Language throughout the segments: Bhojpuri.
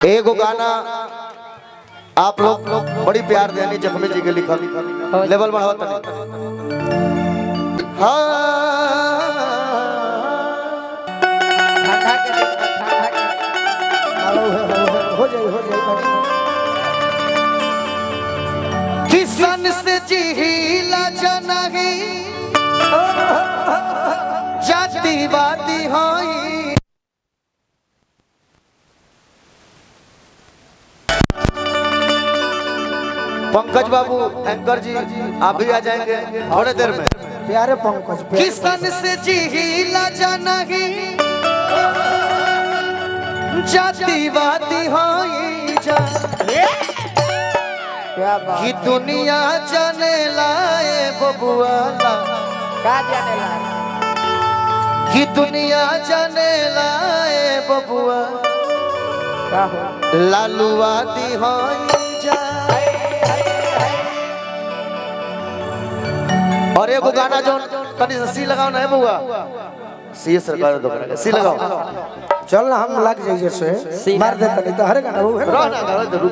एगो गाना आप लोग बड़ी प्यार देनी जख्मी जी के लिखल लेवल बढ़ावा तनी। हो जाए किसन से जिहिला जनही जातिवादी होई पंकज बाबू एंकर जी आप भी आ जाएंगे थोड़ी देर में। प्यारे पंकज किसन से जिहिला जनही जातिवादी होई जा क्या बात कि दुनिया जाने लाए बबुआ का जाने ला कि दुनिया जाने लाए बबुआ का हो लालूवादी होई जा। और एगो गाना जो तनी सी लगाओ ना है बबुआ सी सरकार दो करेगा सी लगाओ चल ना हम लग जाइए से मार दे तनी तो हरे गाना वो है रह ना गाओ जरूर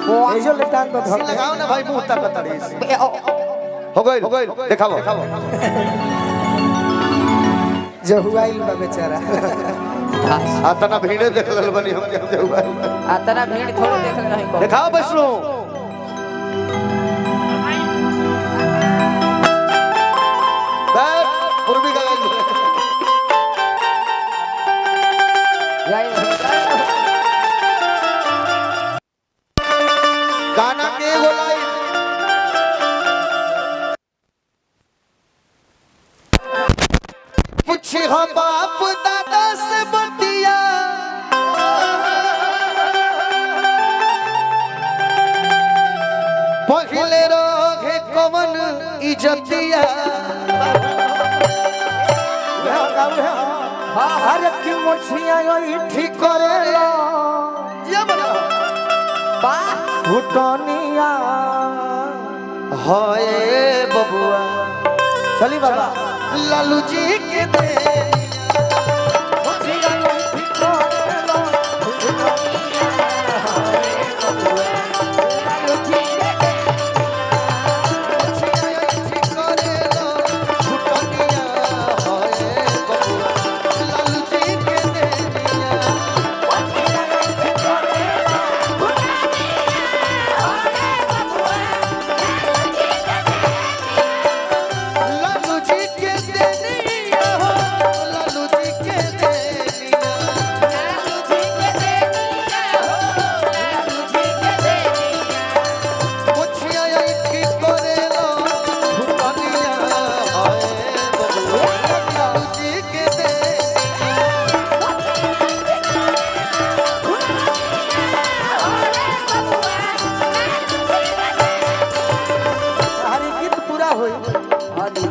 वो ऐसे लेटान तो सी धर लगाओ ना भाई मुंह तक तड़ी हो गई दिखाओ जो हुआ ही बा बेचारा आतना भीड़ देख लल बनी हम के हुआ आतना भीड़ थोड़ा देख नहीं को दिखाओ बैसलो पूर्वी गाना के एगो लाइन पूछी हो बाप दादा से बतिया पहले रोगे कवन इज्जतिया हर की मोछिया यो ठीक करेला ये बना बा फुटनिया होए बबुआ चली बाबा लालू जी के दे मोछिया यो ठीक करेला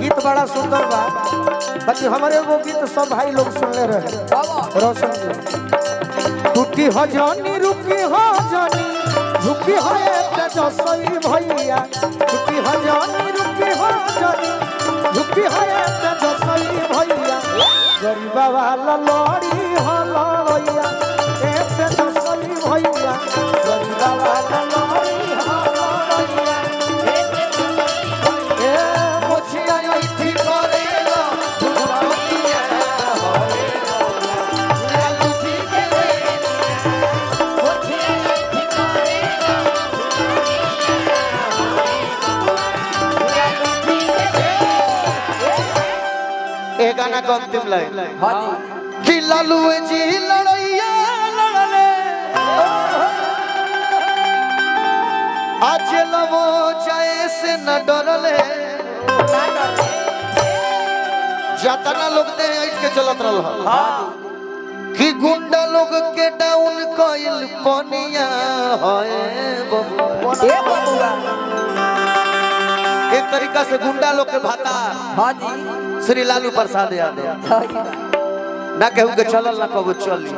गीत बड़ा सुंदर बा बाकी हमारे वो गीत सब भाई लोग सुनले रहे रोशन जी टूटी हो जानी रुकी हो जानी झुकी हो जो सही भैया टूटी हो जानी रुकी हो जानी झुकी हो जो सही भैया गरीबा वाला लड़ी हो लड़ैया एक जो सही भैया गरीबा वाला लड़ी हो लड़ैया ए गाना का अंतिम लाइन कि लालू जी लड़ैया लड़ले आज लवो जाए से न डरले जातना लोग दे ऐठ के चलत रहल कि गुंडा लोग के डाउन कइल पनिया होए बबुआ ए बबुआ एक तरीका से गुंडा लोग के भाता हां जी श्री लालू प्रसाद यादव ना कहूँ के चलल ना कबो चली।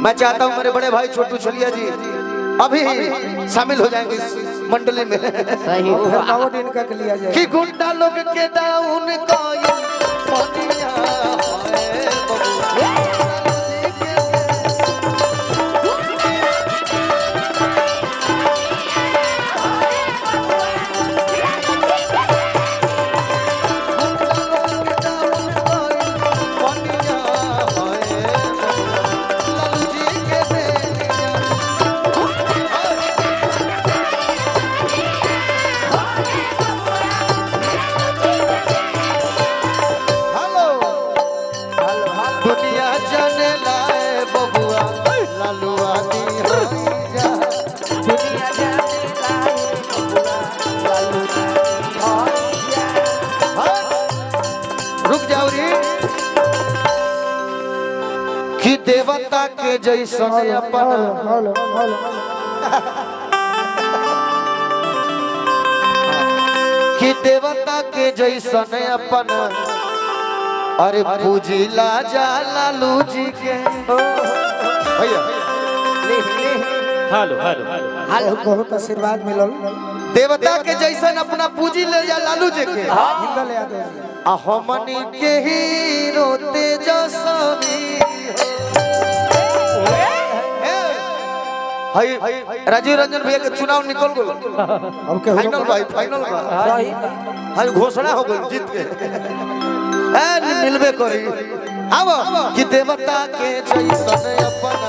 मैं चाहता हूँ मेरे बड़े भाई छोटू छलिया जी अभी शामिल हो जाएंगे इस मंडली में। सही नौ दिन का लिया जाए कि गुंडा लोग के डाउन कइल पनिया होए बबुआ के जैसन अपन हेलो हेलो कि देवता के जैसन अपन अरे पूजिला जा लालू जी के भैया हेलो हेलो हेलो बहुत आशीर्वाद मिलल देवता के जैसन अपना पूजी ले जा लालू जी के हिंदल यादव जी आ हमनी के हीरो तेजस्वी हाय राजीव रंजन भैया के चुनाव निकल गयो अब के फाइनल भाई फाइनल बा सही हाय घोषणा हो गई जीत के मिलबे करी अब कि देवता के जैसन अपन